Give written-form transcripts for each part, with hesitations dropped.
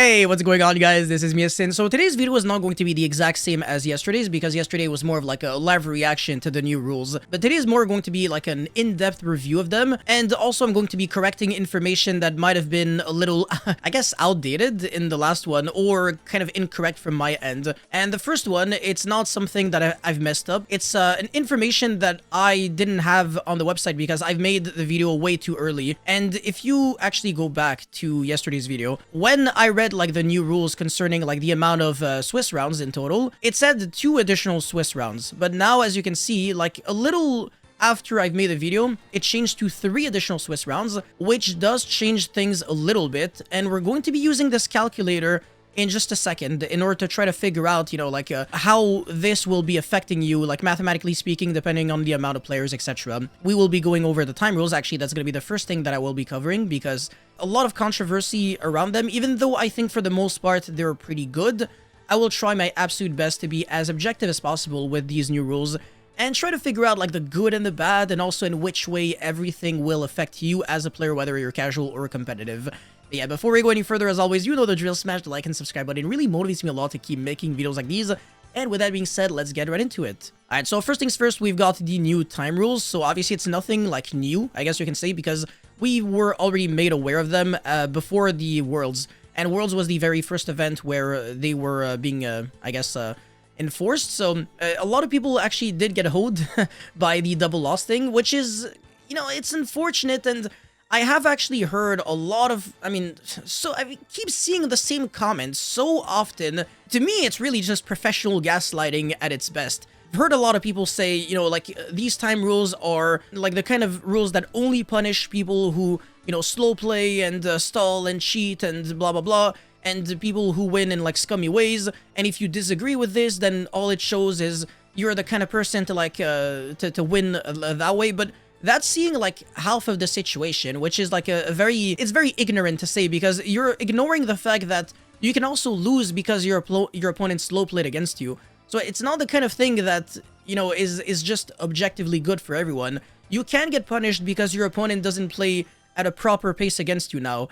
Hey, what's going on, guys? This is Yasin. So today's video is not going to be the exact same as yesterday's because yesterday was more of like a live reaction to the new rules. But today is more going to be like an in-depth review of them. And also I'm going to be correcting information that might have been a little, I guess, outdated in the last one or kind of incorrect from my end. And the first one, it's not something that I've messed up. It's an information that I didn't have on the website because I've made the video way too early. And if you actually go back to yesterday's video, when I read like the new rules concerning like the amount of Swiss rounds in total, it said 2 additional Swiss rounds. But now, as you can see, like a little after I've made the video, it changed to 3 additional Swiss rounds, which does change things a little bit. And we're going to be using this calculator in just a second in order to try to figure out, you know, like how this will be affecting you, like mathematically speaking, depending on the amount of players, etc. We will be going over the time rules. Actually, that's going to be the first thing that I will be covering because a lot of controversy around them. Even though I think for the most part they're pretty good, I will try my absolute best to be as objective as possible with these new rules and try to figure out like the good and the bad, and also in which way everything will affect you as a player, whether you're casual or competitive. But yeah, before we go any further, as always, you know the drill, smash the like and subscribe button. It really motivates me a lot to keep making videos like these. And with that being said, let's get right into it. Alright, so first things first, we've got the new time rules. So obviously it's nothing like new, I guess you can say, because we were already made aware of them before the Worlds. And Worlds was the very first event where they were being, I guess, enforced. So a lot of people actually did get hoed by the double loss thing, which is, you know, it's unfortunate. And I have actually heard a lot of, I keep seeing the same comments so often. To me, it's really just professional gaslighting at its best. I've heard a lot of people say, you know, like, these time rules are, like, the kind of rules that only punish people who, you know, slow play and stall and cheat and blah, blah, blah, and people who win in, like, scummy ways. And if you disagree with this, then all it shows is you're the kind of person to, like, to win that way. But that's seeing like half of the situation, which is like it's very ignorant to say, because you're ignoring the fact that you can also lose because your opponent slow played against you. So it's not the kind of thing that, you know, is just objectively good for everyone. You can get punished because your opponent doesn't play at a proper pace against you now.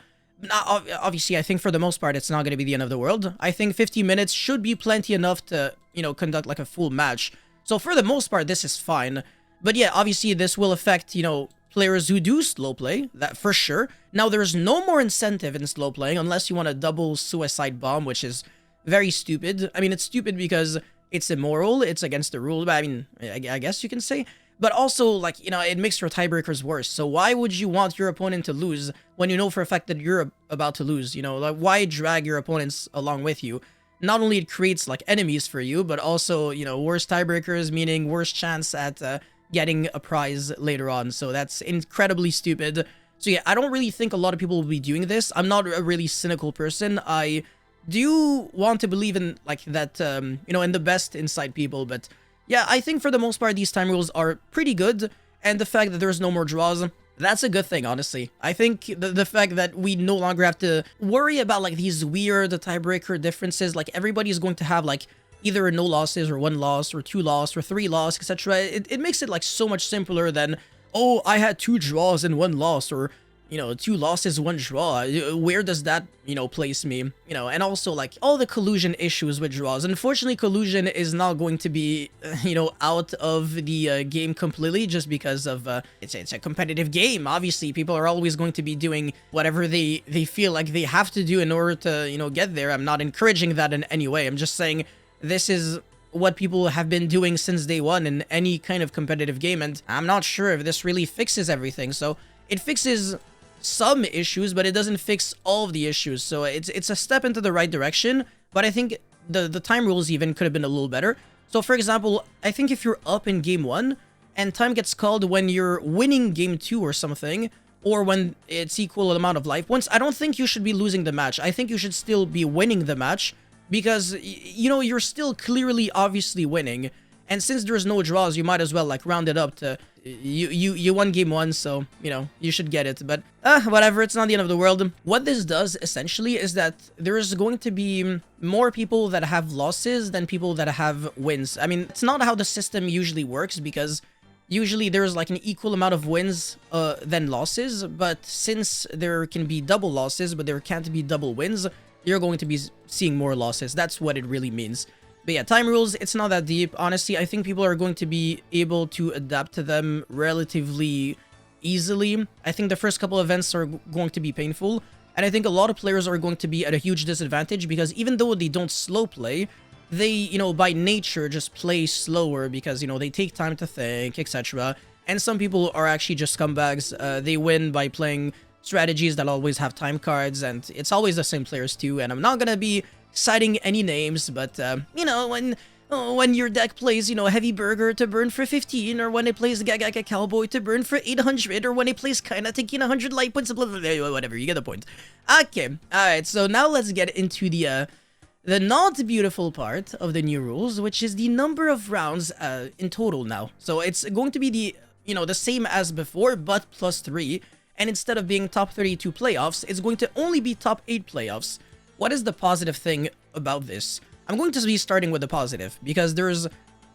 Obviously, I think for the most part, it's not going to be the end of the world. I think 50 minutes should be plenty enough to, you know, conduct like a full match. So for the most part, this is fine. But yeah, obviously this will affect, you know, players who do slow play, that for sure. Now, there's no more incentive in slow playing unless you want a double suicide bomb, which is very stupid. I mean, it's stupid because it's immoral, it's against the rule, but I mean, I guess you can say. But also, like, you know, it makes your tiebreakers worse. So why would you want your opponent to lose when you know for a fact that you're about to lose? You know, like, why drag your opponents along with you? Not only it creates, like, enemies for you, but also, you know, worse tiebreakers, meaning worse chance at getting a prize later on. So that's incredibly stupid. So yeah, I don't really think a lot of people will be doing this. I'm not a really cynical person. I do want to believe in like that, you know, in the best inside people. But yeah, I think for the most part, these time rules are pretty good. And the fact that there's no more draws, that's a good thing, honestly. I think the fact that we no longer have to worry about like these weird tiebreaker differences, like everybody is going to have like either no losses or 1 loss or 2 loss or 3 loss, etc. It makes it like so much simpler than, oh, I had 2 draws and 1 loss, or, you know, 2 losses, 1 draw. Where does that, you know, place me? You know, and also like all the collusion issues with draws. Unfortunately, collusion is not going to be, you know, out of the game completely just because of it's a competitive game. Obviously, people are always going to be doing whatever they feel like they have to do in order to, you know, get there. I'm not encouraging that in any way. I'm just saying this is what people have been doing since day one in any kind of competitive game, and I'm not sure if this really fixes everything. So it fixes some issues, but it doesn't fix all of the issues. So it's a step into the right direction, but I think the time rules even could have been a little better. So for example, I think if you're up in game 1 and time gets called when you're winning game 2 or something, or when it's equal amount of life points, I don't think you should be losing the match. I think you should still be winning the match, because, you know, you're still clearly, obviously winning. And since there's no draws, you might as well, like, round it up to, you won game 1, so, you know, you should get it. But, whatever, it's not the end of the world. What this does, essentially, is that there's going to be more people that have losses than people that have wins. I mean, it's not how the system usually works, because usually there's, like, an equal amount of wins than losses. But since there can be double losses, but there can't be double wins, you're going to be seeing more losses. That's what it really means. But yeah, time rules, it's not that deep. Honestly, I think people are going to be able to adapt to them relatively easily. I think the first couple events are going to be painful, and I think a lot of players are going to be at a huge disadvantage because even though they don't slow play, they, you know, by nature just play slower because, you know, they take time to think, etc. And some people are actually just scumbags. They win by playing strategies that always have time cards, and it's always the same players too. And I'm not gonna be citing any names, but you know, when your deck plays, you know, Heavy Burger to burn for 15, or when it plays Gagaga Cowboy to burn for 800, or when it plays Kinda taking 100 light points, blah, blah, blah, whatever, you get the point. Okay, alright, so now let's get into the not beautiful part of the new rules, which is the number of rounds in total now. So it's going to be the, you know, the same as before, but plus 3, and instead of being top 32 playoffs, it's going to only be top 8 playoffs. What is the positive thing about this? I'm going to be starting with the positive, because there's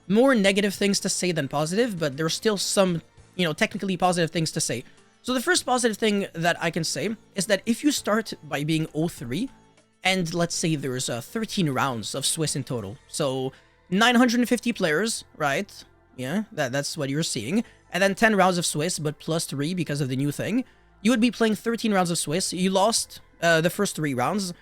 more negative things to say than positive, but there's still some, you know, technically positive things to say. So the first positive thing that I can say is that if you start by being 0-3, and let's say there's 13 rounds of Swiss in total, so 950 players, right? Yeah, that's what you're seeing. And then 10 rounds of Swiss, but plus 3 because of the new thing. You would be playing 13 rounds of Swiss. You lost the first 3 rounds.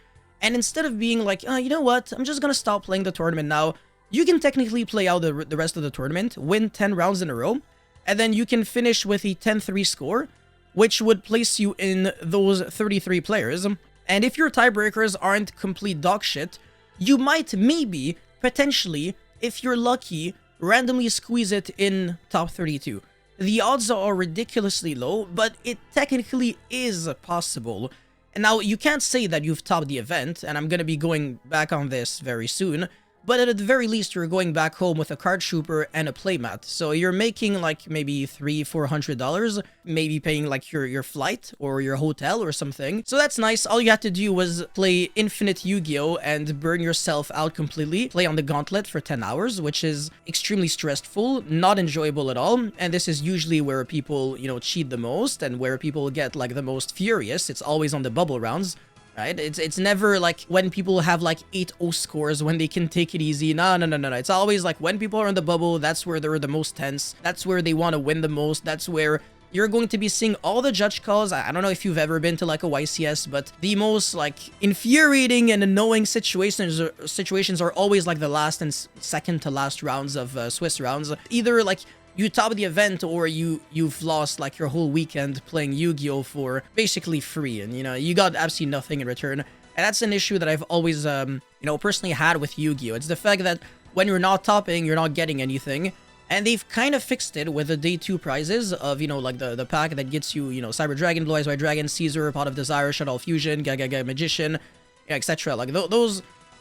And instead of being like, you know what, I'm just gonna stop playing the tournament now, you can technically play out the rest of the tournament, win 10 rounds in a row, and then you can finish with a 10-3 score, which would place you in those 33 players. And if your tiebreakers aren't complete dog shit, you might maybe, potentially, if you're lucky, randomly squeeze it in top 32. The odds are ridiculously low, but it technically is possible. And now, you can't say that you've topped the event, and I'm gonna be going back on this very soon, but at the very least, you're going back home with a card trooper and a playmat. So you're making like maybe $300-400, maybe paying like your flight or your hotel or something. So that's nice. All you had to do was play Infinite Yu-Gi-Oh! And burn yourself out completely. Play on the gauntlet for 10 hours, which is extremely stressful, not enjoyable at all. And this is usually where people, you know, cheat the most and where people get like the most furious. It's always on the bubble rounds. Right? It's never like when people have like 8-0 scores when they can take it easy. No. It's always like when people are in the bubble, that's where they're the most tense. That's where they want to win the most. That's where you're going to be seeing all the judge calls. I don't know if you've ever been to like a YCS, but the most like infuriating and annoying situations are always like the last and second to last rounds of Swiss rounds. Either like you top the event or you've lost like your whole weekend playing Yu-Gi-Oh! For basically free, and you know, you got absolutely nothing in return. And that's an issue that I've always, you know, personally had with Yu-Gi-Oh! It's the fact that when you're not topping, you're not getting anything. And they've kind of fixed it with the day 2 prizes of, you know, like the pack that gets you, you know, Cyber Dragon, Blue Eyes White Dragon, Caesar, Pot of Desire, Shadow Fusion, Gaga Magician, etc. Like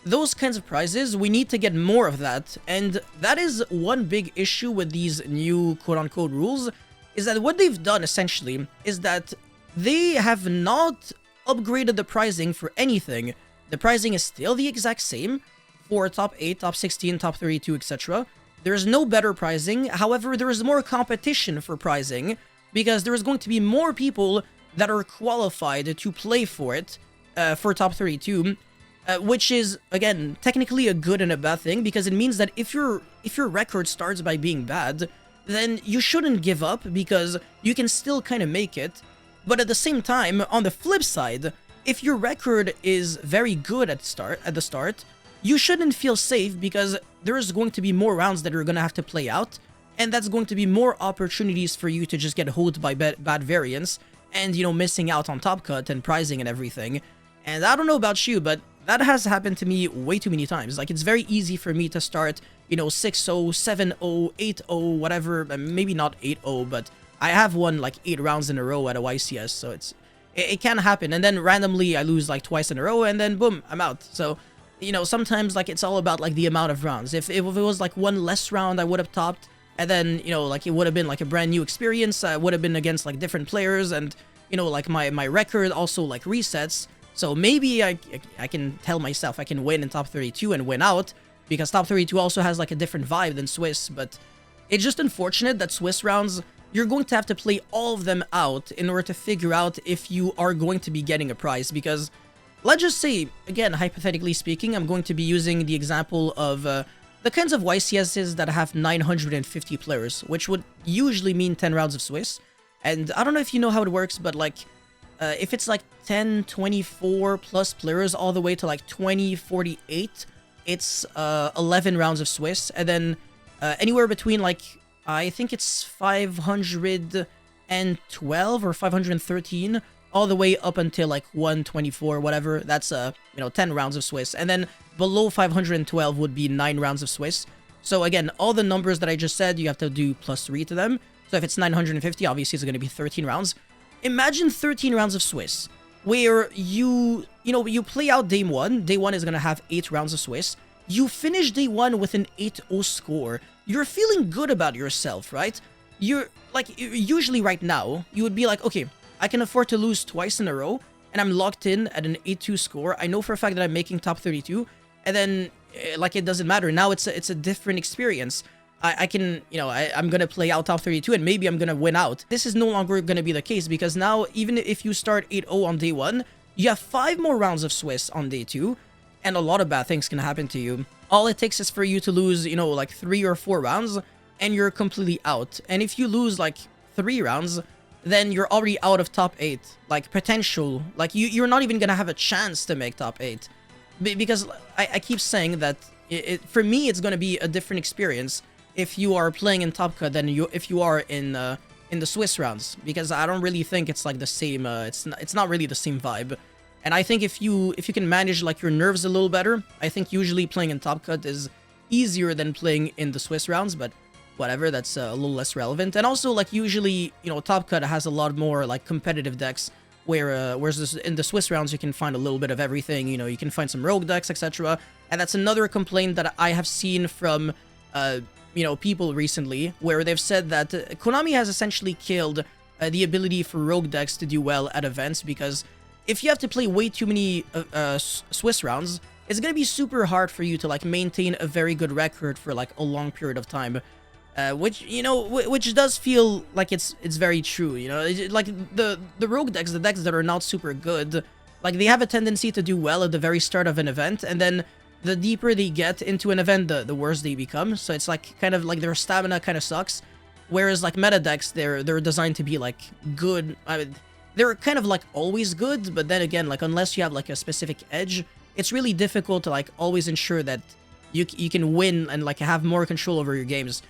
those kinds of prizes, we need to get more of that, and that is one big issue with these new quote-unquote rules, is that what they've done essentially is that they have not upgraded the pricing for anything. The pricing is still the exact same for top 8, top 16, top 32, etc. There's no better pricing, however, there is more competition for pricing, because there is going to be more people that are qualified to play for it, for top 32, which is, again, technically a good and a bad thing, because it means that if your record starts by being bad, then you shouldn't give up, because you can still kind of make it. But at the same time, on the flip side, if your record is very good at the start, you shouldn't feel safe, because there's going to be more rounds that you're going to have to play out, and that's going to be more opportunities for you to just get hoed by bad variants, and, you know, missing out on top cut and pricing and everything. And I don't know about you, but that has happened to me way too many times. Like, it's very easy for me to start, you know, 6-0, 7-0, 8-0, whatever. Maybe not 8-0, but I have won like 8 rounds in a row at a YCS, so it can happen. And then randomly I lose like twice in a row, and then boom, I'm out. So, you know, sometimes like it's all about like the amount of rounds. If it was like one less round, I would have topped, and then, you know, like it would have been like a brand new experience. I would have been against like different players, and, you know, like my record also like resets. So maybe I can tell myself I can win in top 32 and win out, because top 32 also has like a different vibe than Swiss. But it's just unfortunate that Swiss rounds, you're going to have to play all of them out in order to figure out if you are going to be getting a prize, because let's just say, again, hypothetically speaking, I'm going to be using the example of the kinds of YCSs that have 950 players, which would usually mean 10 rounds of Swiss. And I don't know if you know how it works, but like, if it's like 10, 24 plus players all the way to like 20, 48, it's 11 rounds of Swiss. And then anywhere between like, I think it's 512 or 513 all the way up until like 124, whatever. That's 10 rounds of Swiss. And then below 512 would be 9 rounds of Swiss. So again, all the numbers that I just said, you have to do +3 to them. So if it's 950, obviously it's going to be 13 rounds. Imagine 13 rounds of Swiss, where you play out day 1. Day 1 is going to have 8 rounds of Swiss. You finish day 1 with an 8-0 score. You're feeling good about yourself, right? You're like, usually right now, you would be like, okay, I can afford to lose twice in a row, and I'm locked in at an 8-2 score. I know for a fact that I'm making top 32, and then, like, it doesn't matter. Now it's a different experience. I can, I'm gonna play out top 32, and maybe I'm gonna win out. This is no longer gonna be the case, because now, even if you start 8-0 on day 1, you have 5 more rounds of Swiss on day 2, and a lot of bad things can happen to you. All it takes is for you to lose, like 3 or 4 rounds, and you're completely out. And if you lose, like, 3 rounds, then you're already out of top 8. Like, potential. Like, you're not even gonna have a chance to make top 8. Because I keep saying that, for me, it's gonna be a different experience if you are playing in Top Cut than if you are in the Swiss rounds. Because I don't really think it's like the same, it's not really the same vibe. And I think if you can manage like your nerves a little better, I think usually playing in Top Cut is easier than playing in the Swiss rounds, but whatever, that's a little less relevant. And also, like, usually, Top Cut has a lot more like competitive decks, whereas in the Swiss rounds you can find a little bit of everything. You can find some rogue decks, etc. And that's another complaint that I have seen from people recently, where they've said that Konami has essentially killed the ability for rogue decks to do well at events, because if you have to play way too many Swiss rounds, it's gonna be super hard for you to like maintain a very good record for like a long period of time, which does feel like it's very true. Like the rogue decks, the decks that are not super good, like they have a tendency to do well at the very start of an event, and then the deeper they get into an event, the worse they become. So it's like kind of like their stamina kind of sucks. Whereas like meta decks, they're designed to be like good. I mean, they're kind of like always good, but then again, like unless you have like a specific edge, it's really difficult to like always ensure that you can win and like have more control over your games.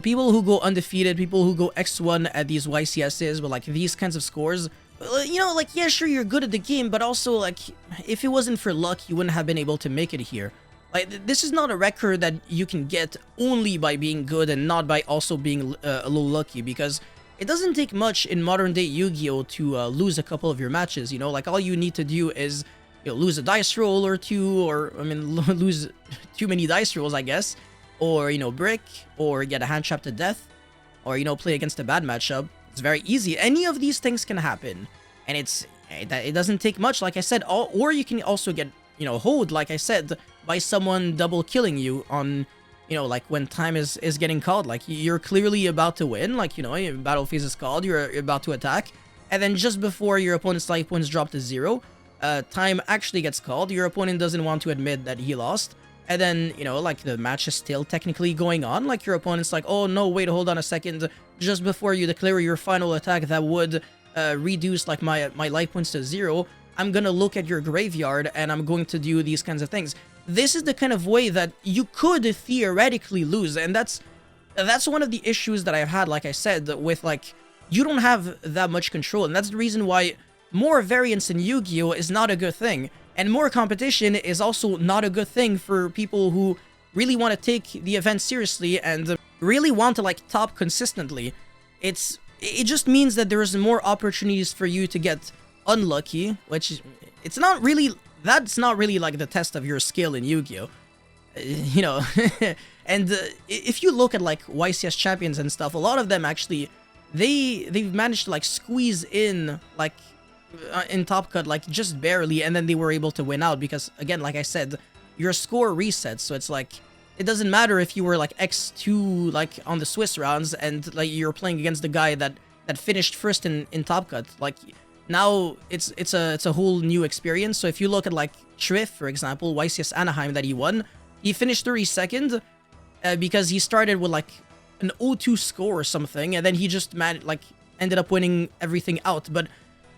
People who go undefeated, people who go X1 at these YCSs with like these kinds of scores, like, yeah, sure, you're good at the game, but also like if it wasn't for luck, you wouldn't have been able to make it here. Like, this is not a record that you can get only by being good and not by also being a little lucky, because it doesn't take much in modern-day Yu-Gi-Oh! To lose a couple of your matches, like, all you need to do is, lose a dice roll or two, or, I mean, lose too many dice rolls, I guess, or, brick, or get a hand trap to death, or, play against a bad matchup. It's very easy. Any of these things can happen, and it doesn't take much, like I said, or you can also get, hold, like I said, by someone double killing you on, like when time is getting called. Like, you're clearly about to win, like, your battle phase is called, you're about to attack, and then just before your opponent's life points drop to 0, time actually gets called, your opponent doesn't want to admit that he lost, and then, like, the match is still technically going on, like, your opponent's like, oh no, wait, hold on a second, just before you declare your final attack that would reduce, like, my life points to 0, I'm gonna look at your graveyard, and I'm going to do these kinds of things. This is the kind of way that you could theoretically lose, and that's one of the issues that I've had, like I said, with, like, you don't have that much control, and that's the reason why more variance in Yu-Gi-Oh! Is not a good thing, and more competition is also not a good thing for people who really want to take the event seriously and really want to, like, top consistently. It just means that there's more opportunities for you to get unlucky, which that's not really like the test of your skill in Yu-Gi-Oh! And if you look at like YCS champions and stuff, a lot of them actually, they've managed to like squeeze in like in Top Cut, like just barely, and then they were able to win out because, again, like I said, your score resets, so it's like, it doesn't matter if you were like X2 like on the Swiss rounds and like you're playing against the guy that finished first in Top Cut. Like, now it's a whole new experience. So if you look at like Triff, for example, YCS Anaheim that he won, he finished 32nd because he started with like an 0-2 score or something, and then he just ended up winning everything out. But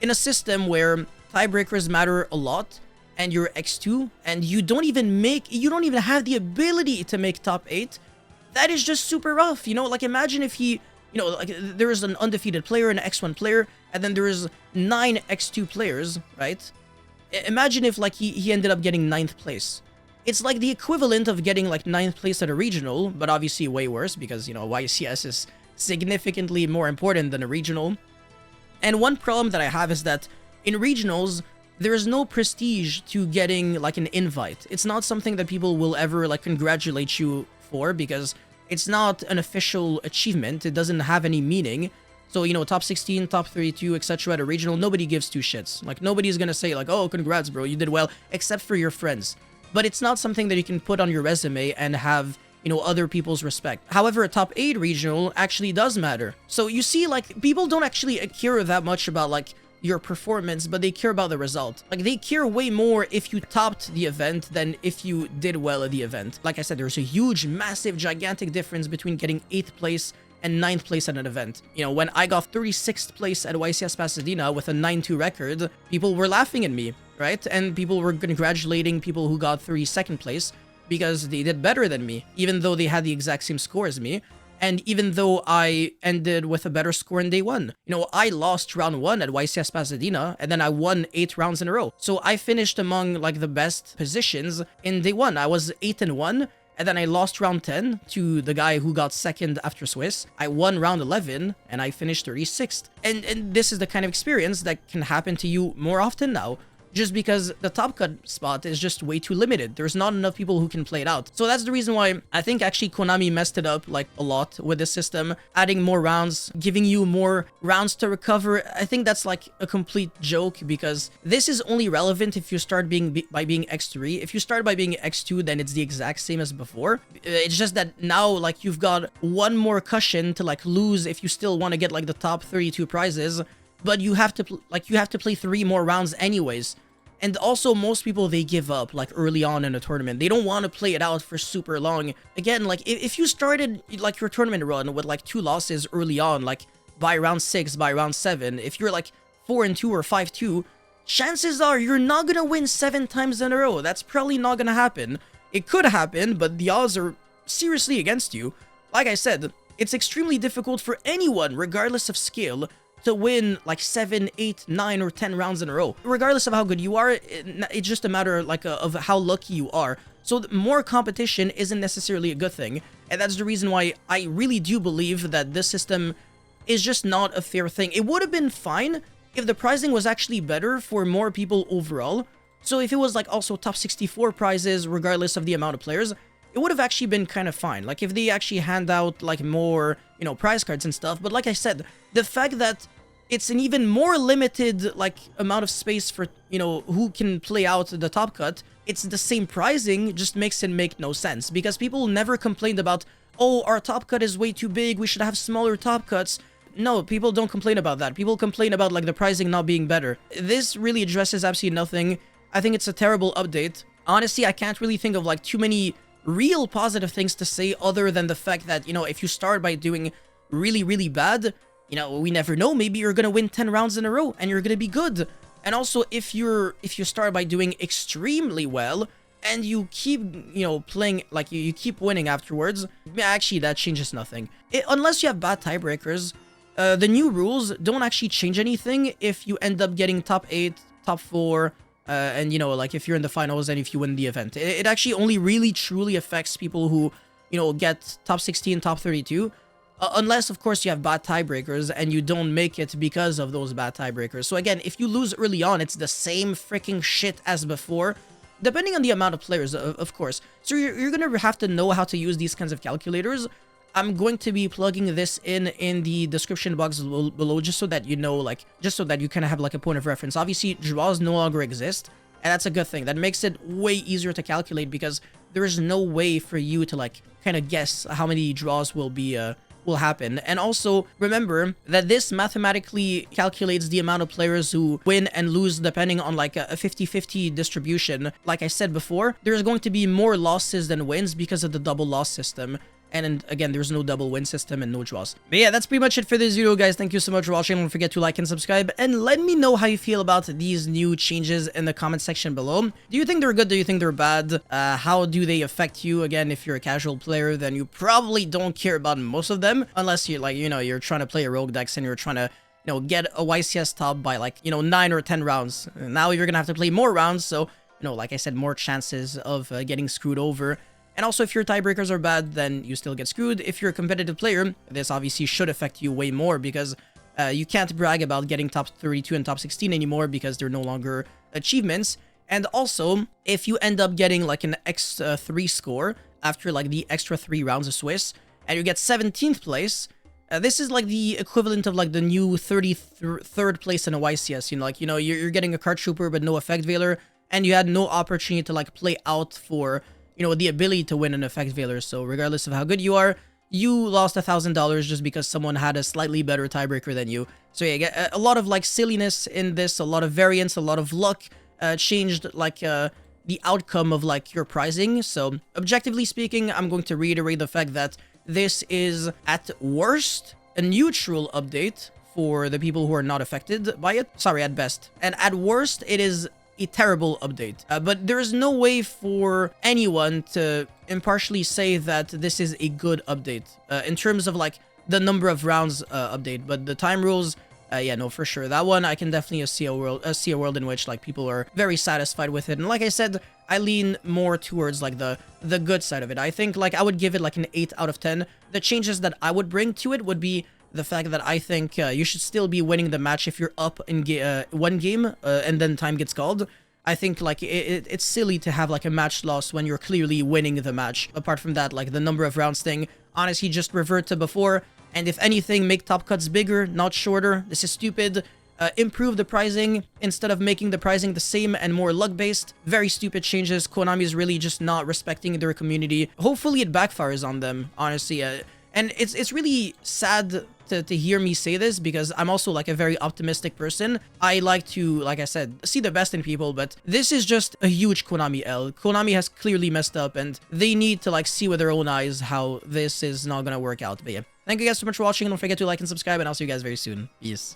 in a system where tiebreakers matter a lot, and you're X2, and you don't even have the ability to make top 8, that is just super rough, you know? Like, imagine if he, you know, like, there is an undefeated player, an X1 player, and then there is 9 X2 players, right? Imagine if, like, he ended up getting 9th place. It's like the equivalent of getting, like, 9th place at a regional, but obviously way worse, because, you know, YCS is significantly more important than a regional. And one problem that I have is that in regionals, there is no prestige to getting, like, an invite. It's not something that people will ever, like, congratulate you for, because it's not an official achievement. It doesn't have any meaning. So, you know, top 16, top 32, etc. at a regional, nobody gives two shits. Like, nobody's gonna say, like, oh, congrats, bro, you did well, except for your friends. But it's not something that you can put on your resume and have, you know, other people's respect. However, a top 8 regional actually does matter. So you see, like, people don't actually care that much about, like, your performance, but they care about the result. Like, they care way more if you topped the event than if you did well at the event. Like I said, there's a huge, massive, gigantic difference between getting 8th place and 9th place at an event. You know, when I got 36th place at YCS Pasadena with a 9-2 record, people were laughing at me, right? And people were congratulating people who got 32nd place because they did better than me, even though they had the exact same score as me. And even though I ended with a better score in day 1. You know, I lost round 1 at YCS Pasadena, and then I won 8 rounds in a row. So I finished among, like, the best positions in day 1. I was 8-1, and then I lost round 10 to the guy who got 2nd after Swiss. I won round 11, and I finished 36th. And this is the kind of experience that can happen to you more often now, just because the top cut spot is just way too limited. There's not enough people who can play it out. So that's the reason why I think actually Konami messed it up, like, a lot with this system, adding more rounds, giving you more rounds to recover. I think that's, like, a complete joke, because this is only relevant if you start by being X3. If you start by being X2, then it's the exact same as before. It's just that now, like, you've got one more cushion to, like, lose if you still want to get, like, the top 32 prizes, but you have to play 3 more rounds anyways. And also, most people, they give up, like, early on in a tournament. They don't want to play it out for super long. Again, like, if you started, like, your tournament run with, like, 2 losses early on, like, by round 6, by round 7, if you're, like, 4-2 or 5-2, chances are you're not gonna win 7 times in a row. That's probably not gonna happen. It could happen, but the odds are seriously against you. Like I said, it's extremely difficult for anyone, regardless of skill, to win, like, 7, 8, 9, or 10 rounds in a row. Regardless of how good you are, it's just a matter, like, of how lucky you are. So more competition isn't necessarily a good thing, and that's the reason why I really do believe that this system is just not a fair thing. It would have been fine if the pricing was actually better for more people overall. So if it was, like, also top 64 prizes, regardless of the amount of players, it would have actually been kind of fine. Like, if they actually hand out, like, more, you know, prize cards and stuff. But like I said, the fact that it's an even more limited, like, amount of space for, you know, who can play out the top cut, it's the same pricing, just makes it make no sense. Because people never complained about, oh, our top cut is way too big, we should have smaller top cuts. No, people don't complain about that. People complain about, like, the pricing not being better. This really addresses absolutely nothing. I think it's a terrible update. Honestly, I can't really think of, like, too many real positive things to say other than the fact that, you know, if you start by doing really, really bad, you know, we never know, maybe you're gonna win 10 rounds in a row and you're gonna be good. And also, if you start by doing extremely well and you keep, you know, playing, like, you keep winning afterwards, actually that changes nothing. Unless you have bad tiebreakers, the new rules don't actually change anything if you end up getting top 8, top 4, and, you know, like, if you're in the finals and if you win the event. It actually only really truly affects people who, you know, get top 16, top 32. Unless, of course, you have bad tiebreakers and you don't make it because of those bad tiebreakers. So again, if you lose early on, it's the same freaking shit as before, depending on the amount of players, of course. So you're gonna have to know how to use these kinds of calculators. I'm going to be plugging this in the description box below, just so that you know, like, just so that you kind of have, like, a point of reference. Obviously, draws no longer exist, and that's a good thing. That makes it way easier to calculate, because there is no way for you to, like, kind of guess how many draws will be will happen. And also remember that this mathematically calculates the amount of players who win and lose depending on like a 50-50 distribution. Like I said before, there's going to be more losses than wins because of the double loss system. And again, there's no double win system and no draws. But yeah, that's pretty much it for this video, guys. Thank you so much for watching. Don't forget to like and subscribe. And let me know how you feel about these new changes in the comment section below. Do you think they're good? Do you think they're bad? How do they affect you? Again, if you're a casual player, then you probably don't care about most of them. Unless you're like, you're trying to play a rogue decks and you're trying to, get a YCS top by like, 9 or 10 rounds. Now you're going to have to play more rounds. So, like I said, more chances of getting screwed over. And also, if your tiebreakers are bad, then you still get screwed. If you're a competitive player, this obviously should affect you way more because you can't brag about getting top 32 and top 16 anymore because they're no longer achievements. And also, if you end up getting like an X3 score after like the extra 3 rounds of Swiss, and you get 17th place, this is like the equivalent of like the new 33rd place in a YCS. You're getting a card trooper but no effect veiler, and you had no opportunity to like play out for the ability to win an effect veiler. So regardless of how good you are, you lost $1,000 just because someone had a slightly better tiebreaker than you. So yeah, a lot of like silliness in this, a lot of variance, a lot of luck changed like the outcome of like your prizing. So objectively speaking, I'm going to reiterate the fact that this is at worst a neutral update for the people who are not affected by it. Sorry, at best. And at worst, it is a terrible update. But there is no way for anyone to impartially say that this is a good update in terms of like the number of rounds update. But the time rules, yeah, no, for sure. That one I can definitely see a world in which like people are very satisfied with it. And like I said, I lean more towards like the good side of it. I think like I would give it like an 8 out of 10. The changes that I would bring to it would be the fact that I think you should still be winning the match if you're up in one game and then time gets called. I think like it's silly to have like a match loss when you're clearly winning the match. Apart from that, like the number of rounds thing, honestly, just revert to before. And if anything, make top cuts bigger, not shorter. This is stupid. Improve the pricing instead of making the pricing the same and more luck-based. Very stupid changes. Konami is really just not respecting their community. Hopefully it backfires on them, honestly. And it's really sad to hear me say this because I'm also like a very optimistic person. I like to, like I said, see the best in people, but this is just a huge Konami L. Konami has clearly messed up and they need to like see with their own eyes how this is not gonna work out. But yeah, thank you guys so much for watching. Don't forget to like and subscribe, and I'll see you guys very soon. Peace.